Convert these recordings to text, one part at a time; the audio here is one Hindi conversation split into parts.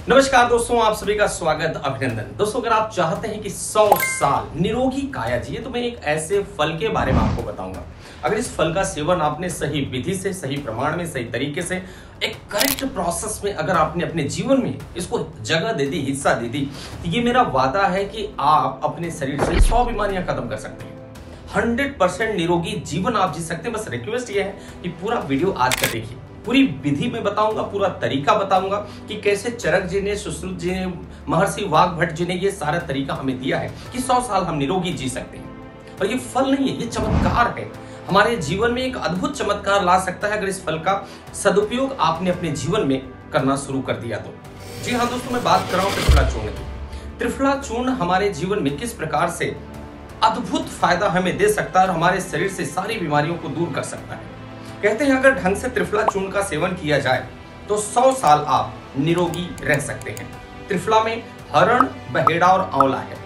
नमस्कार दोस्तों, आप सभी का स्वागत, अभिनंदन। दोस्तों, अगर आप चाहते हैं कि 100 साल निरोगी काया जिए तो मैं एक ऐसे फल के बारे में आपको बताऊंगा। अगर इस फल का सेवन आपने सही विधि से, सही प्रमाण में, सही तरीके से, एक करेक्ट प्रोसेस में अगर आपने अपने जीवन में इसको जगह दे दी, हिस्सा दे दी, तो ये मेरा वादा है कि आप अपने शरीर से 100 बीमारियां खत्म कर सकते हैं। 100% निरोगी जीवन आप जी सकते हैं। बस रिक्वेस्ट ये है कि पूरा वीडियो आज का देखिए। पूरी विधि में बताऊंगा, पूरा तरीका बताऊंगा कि कैसे चरक जी ने, सुश्रुत जी ने, महर्षि वाग्भट जी ने ये सारा तरीका हमें दिया है कि 100 साल हम निरोगी जी सकते हैं। और ये फल नहीं है, ये चमत्कार है। हमारे जीवन में एक अद्भुत चमत्कार ला सकता है अगर इस फल का सदुपयोग आपने अपने जीवन में करना शुरू कर दिया तो। जी हाँ दोस्तों, मैं बात कर रहा हूँ त्रिफला चूर्ण की। त्रिफला चूर्ण हमारे जीवन में किस प्रकार से अद्भुत फायदा हमें दे सकता है और हमारे शरीर से सारी बीमारियों को दूर कर सकता है। कहते हैं अगर ढंग से त्रिफला चूर्ण का सेवन किया जाए तो 100 साल आप निरोगी रह सकते हैं। त्रिफला में हरण, बहेड़ा और आंवला है।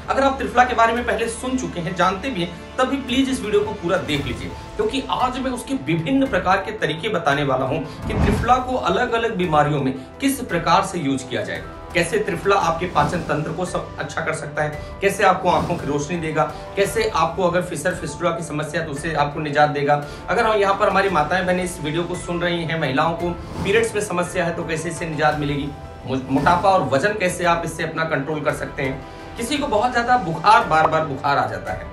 अगर आप त्रिफला के बारे में पहले सुन चुके हैं, जानते भी हैं, तब भी प्लीज इस वीडियो को पूरा देख लीजिए, क्योंकि आज मैं उसके विभिन्न प्रकार के तरीके बताने वाला हूं कि त्रिफला को अलग अलग बीमारियों में किस प्रकार से यूज किया जाए। कैसे त्रिफला आपके पाचन तंत्र को सब अच्छा कर सकता है, कैसे आपको आंखों की रोशनी देगा, कैसे आपको अगर फिशर फिस्टुला की समस्या है तो उससे आपको निजात देगा। अगर हम यहाँ पर हमारी माताएं बहनें इस वीडियो को सुन रही हैं, महिलाओं को पीरियड्स में समस्या है तो कैसे इससे निजात मिलेगी। मोटापा और वजन कैसे आप इससे अपना कंट्रोल कर सकते हैं। किसी को बहुत ज्यादा बुखार, बार बार बुखार आ जाता है,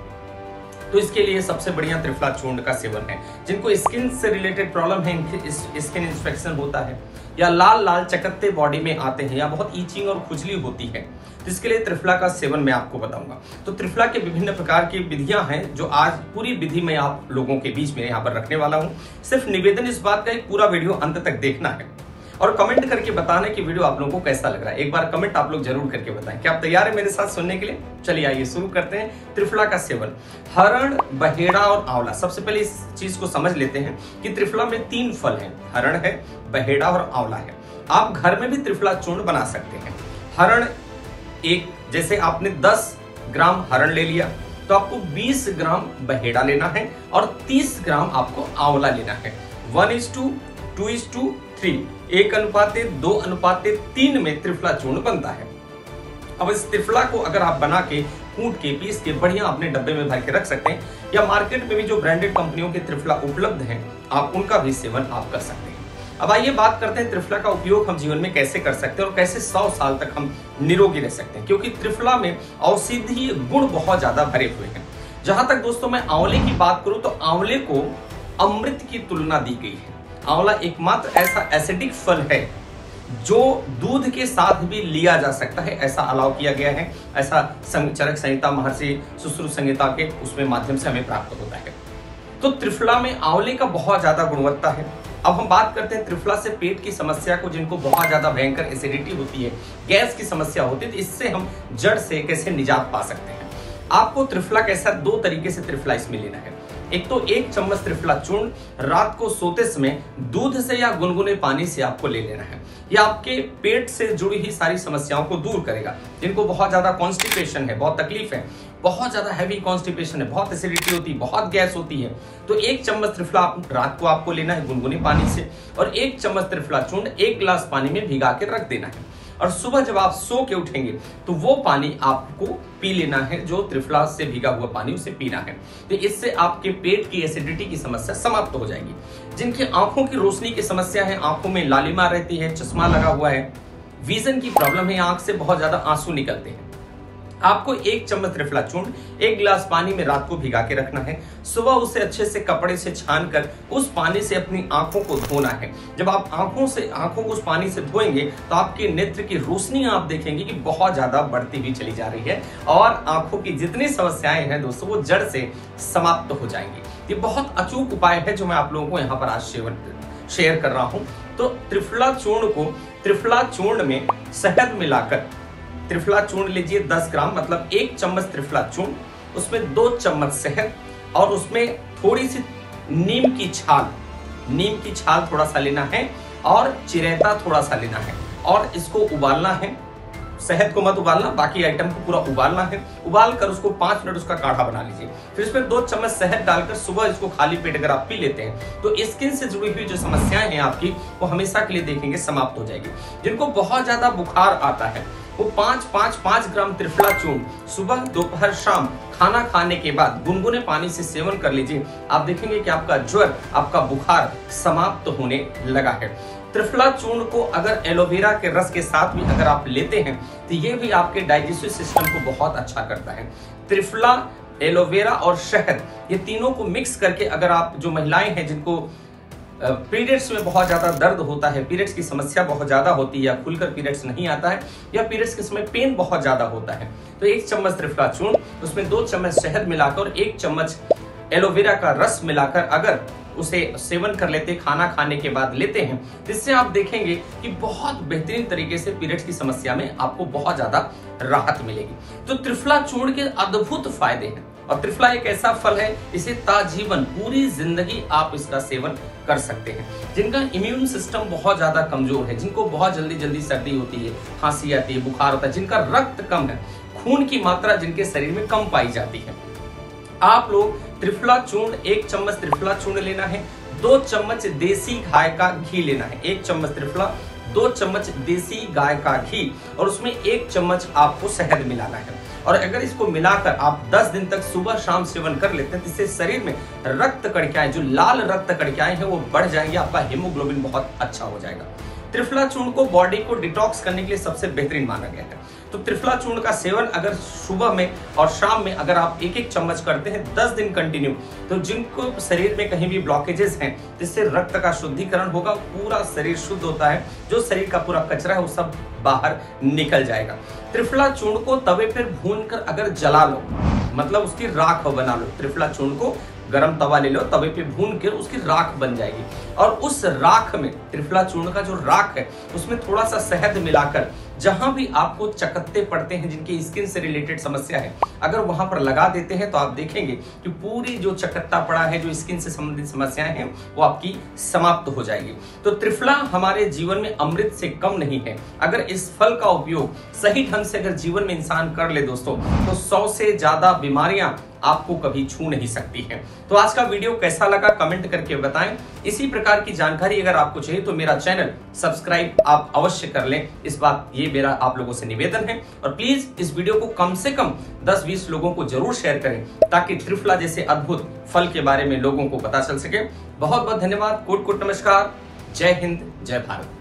तो इसके लिए सबसे बढ़िया त्रिफला चूर्ण का सेवन है। जिनको स्किन से रिलेटेड प्रॉब्लम है, स्किन इंफेक्शन होता है या लाल लाल चकत्ते बॉडी में आते हैं या बहुत ईचिंग और खुजली होती है, तो इसके लिए त्रिफला का सेवन मैं आपको बताऊंगा। तो त्रिफला के विभिन्न प्रकार की विधियां हैं जो आज पूरी विधि में आप लोगों के बीच में यहाँ पर रखने वाला हूँ। सिर्फ निवेदन इस बात का, एक पूरा वीडियो अंत तक देखना है और कमेंट करके बताना कि वीडियो आप लोगों को कैसा लग रहा है। एक बार कमेंट आप लोग जरूर करके बताएं। क्या आप तैयार हैं मेरे साथ सुनने के लिए? चलिए आइए शुरू करते हैं त्रिफला का सेवन। हरण, बहेड़ा और आंवला। सबसे पहले इस चीज को समझ लेते हैं कि त्रिफला में 3 फल हैं, हरण है, बहेड़ा और आंवला है। आप घर में भी त्रिफला चूर्ण बना सकते हैं। हरण एक, जैसे आपने 10 ग्राम हरण ले लिया तो आपको 20 ग्राम बहेड़ा लेना है और 30 ग्राम आपको आंवला लेना है। 1:2:3, 1:2:3 में त्रिफला चूर्ण बनता है। अब इस त्रिफला को अगर आप बना के, कूट के, पीस के बढ़िया अपने डब्बे में भर के रख सकते हैं, या मार्केट में भी जो ब्रांडेड कंपनियों के त्रिफला उपलब्ध हैं, आप उनका भी सेवन आप कर सकते हैं। अब आइए बात करते हैं त्रिफला का उपयोग हम जीवन में कैसे कर सकते हैं और कैसे 100 साल तक हम निरोगी रह सकते हैं, क्योंकि त्रिफला में औषधीय गुण बहुत ज्यादा भरे हुए हैं। जहां तक दोस्तों मैं आंवले की बात करूं तो आंवले को अमृत की तुलना दी गई है। आंवला एकमात्र ऐसा एसिडिक फल है जो दूध के साथ भी लिया जा सकता है, ऐसा अलाउ किया गया है। ऐसा चरक संहिता, महर्षि सुश्रुत संहिता के उसमें माध्यम से हमें प्राप्त होता है। तो त्रिफला में आंवले का बहुत ज्यादा गुणवत्ता है। अब हम बात करते हैं त्रिफला से पेट की समस्या को, जिनको बहुत ज्यादा भयंकर एसिडिटी होती है, गैस की समस्या होती है, तो इससे हम जड़ से कैसे निजात पा सकते हैं। आपको त्रिफला कैसा, 2 तरीके से त्रिफला इसमें लेना है। एक तो 1 चम्मच त्रिफला चूर्ण रात को सोते समय दूध से या गुनगुने पानी से आपको ले लेना है। यह आपके पेट से जुड़ी ही सारी समस्याओं को दूर करेगा। जिनको बहुत ज्यादा कॉन्स्टिपेशन है, बहुत तकलीफ है, बहुत ज्यादा हैवी कॉन्स्टिपेशन है, बहुत एसिडिटी होती है, बहुत गैस होती है, तो 1 चम्मच त्रिफला रात को आपको लेना है गुनगुने पानी से, और 1 चम्मच त्रिफला चूर्ण 1 गिलास पानी में भिगा के रख देना है। और सुबह जब आप सो के उठेंगे तो वो पानी आपको पी लेना है, जो त्रिफला से भीगा हुआ पानी उसे पीना है। तो इससे आपके पेट की एसिडिटी की समस्या समाप्त हो जाएगी। जिनकी आंखों की रोशनी की समस्या है, आंखों में लालिमा रहती है, चश्मा लगा हुआ है, विजन की प्रॉब्लम है, आंख से बहुत ज्यादा आंसू निकलते हैं, आपको 1 चम्मच त्रिफला चूर्ण 1 गिलास पानी में रात को भिगा के रखना है। सुबह उसे अच्छे से कपड़े से छानकर उस पानी से अपनी आंखों को धोना है। जब आप आंखों को उस पानी से धोएंगे तो आपके नेत्र की रोशनी आप देखेंगे कि बहुत ज्यादा बढ़ती हुई चली जा रही है और आंखों की जितनी समस्याएं हैं दोस्तों वो जड़ से समाप्त हो जाएंगी। ये बहुत अचूक उपाय है जो मैं आप लोगों को यहाँ पर आज शेयर कर रहा हूँ। तो त्रिफला चूर्ण में शहद मिलाकर, त्रिफला चूर्ण लीजिए 10 ग्राम, मतलब 1 चम्मच त्रिफला चूर्ण, उसमें 2 चम्मच शहद और उसमें थोड़ी सी नीम की छाल थोड़ा सा लेना है और चिरैता थोड़ा सा लेना है और इसको उबालना है। शहद को मत उबालना, बाकी आइटम को पूरा उबालना है। उबाल कर उसको 5 मिनट उसका काढ़ा बना लीजिए। फिर इसमें 2 चम्मच शहद डालकर सुबह इसको खाली पेट अगर आप पी लेते हैं तो स्किन से जुड़ी हुई जो समस्याएं हैं आपकी, वो हमेशा के लिए देखेंगे समाप्त हो जाएगी। जिनको बहुत ज्यादा बुखार आता है वो 5 ग्राम त्रिफला चूर्ण सुबह दोपहर शाम खाना खाने के बाद गुनगुने पानी से सेवन कर लीजिए। आप देखेंगे कि आपका ज्वर, आपका बुखार समाप्त होने लगा है। त्रिफला चूर्ण को अगर एलोवेरा के रस के साथ भी अगर आप लेते हैं तो ये भी आपके डाइजेस्टिव सिस्टम को बहुत अच्छा करता है। त्रिफला, एलोवेरा और शहद, ये तीनों को मिक्स करके अगर आप, जो महिलाएं हैं जिनको पीरियड्स में बहुत ज्यादा दर्द होता है, पीरियड्स की समस्या बहुत ज्यादा होती है, या खुलकर पीरियड्स नहीं आता है, या पीरियड्स के समय पेन बहुत ज्यादा होता है, तो 1 चम्मच त्रिफला चूर्ण, उसमें 2 चम्मच शहद मिलाकर और 1 चम्मच एलोवेरा का रस मिलाकर अगर उसे सेवन कर लेते, खाना खाने के बाद लेते हैं, जिससे आप देखेंगे कि बहुत बेहतरीन तरीके से पीरियड्स की समस्या में आपको बहुत ज्यादा राहत मिलेगी। तो त्रिफला चूर्ण के अद्भुत फायदे हैं, और त्रिफला एक ऐसा फल है इसे ताजीवन पूरी जिंदगी आप इसका सेवन कर सकते हैं। जिनका इम्यून सिस्टम बहुत ज्यादा कमजोर है, जिनको बहुत जल्दी सर्दी होती है, खांसी आती है, बुखार होता है, जिनका रक्त कम है, खून की मात्रा जिनके शरीर में कम पाई जाती है, आप लोग त्रिफला चूर्ण 1 चम्मच त्रिफला चूर्ण लेना है, 2 चम्मच देसी गाय का घी लेना है। 1 चम्मच त्रिफला, 2 चम्मच देसी गाय का घी, और उसमें 1 चम्मच आपको शहद मिलाना है। और अगर इसको मिलाकर आप 10 दिन तक सुबह शाम सेवन कर लेते हैं तो इससे शरीर में रक्त कणिकाएं, जो लाल रक्त कणिकाएं हैं, वो बढ़ जाएंगी, आपका हीमोग्लोबिन बहुत अच्छा हो जाएगा। त्रिफला चूर्ण को बॉडी को डिटॉक्स करने के लिए सबसे बेहतरीन माना गया है। तो त्रिफला चूर्ण का सेवन अगर सुबह में और शाम में अगर आप 1-1 चम्मच करते हैं 10 दिन कंटिन्यू, तो जिनको शरीर में कहीं भी ब्लॉकेजेस हैं, जिससे रक्त का शुद्धिकरण होगा, पूरा शरीर शुद्ध होता है, जो शरीर का पूरा कचरा है वो सब बाहर निकल जाएगा। त्रिफला चूर्ण को तवे पर भूनकर अगर जला लो, मतलब उसकी राख बना लो, त्रिफला चूर्ण को गरम तवा ले लो, तवे पे भून कर उसकी राख बन जाएगी, और उस राख में, त्रिफला चूर्ण का जो राख है, उसमें थोड़ा सा शहद मिलाकर जहां भी आपको चकत्ते पड़ते हैं, जिनकी स्किन से रिलेटेड समस्या है, अगर वहां पर लगा देते हैं तो आप देखेंगे कि पूरी जो चकत्ता पड़ा है, जो स्किन से संबंधित समस्याएं हैं, वो आपकी समाप्त हो जाएगी। तो त्रिफला हमारे जीवन में अमृत से कम नहीं है। अगर इस फल का उपयोग सही ढंग से अगर जीवन में इंसान कर ले दोस्तों, तो 100 से ज्यादा बीमारियां आपको कभी छू नहीं सकती हैं। तो आज का वीडियो कैसा लगा कमेंट करके बताएं। इसी प्रकार की जानकारी अगर आपको चाहिए तो मेरा चैनल सब्सक्राइब आप अवश्य कर लें, इस बात ये मेरा आप लोगों से निवेदन है। और प्लीज इस वीडियो को कम से कम 10-20 लोगों को जरूर शेयर करें, ताकि त्रिफला जैसे अद्भुत फल के बारे में लोगों को पता चल सके। बहुत बहुत धन्यवाद, कोट कोट नमस्कार, जय हिंद, जय भारत।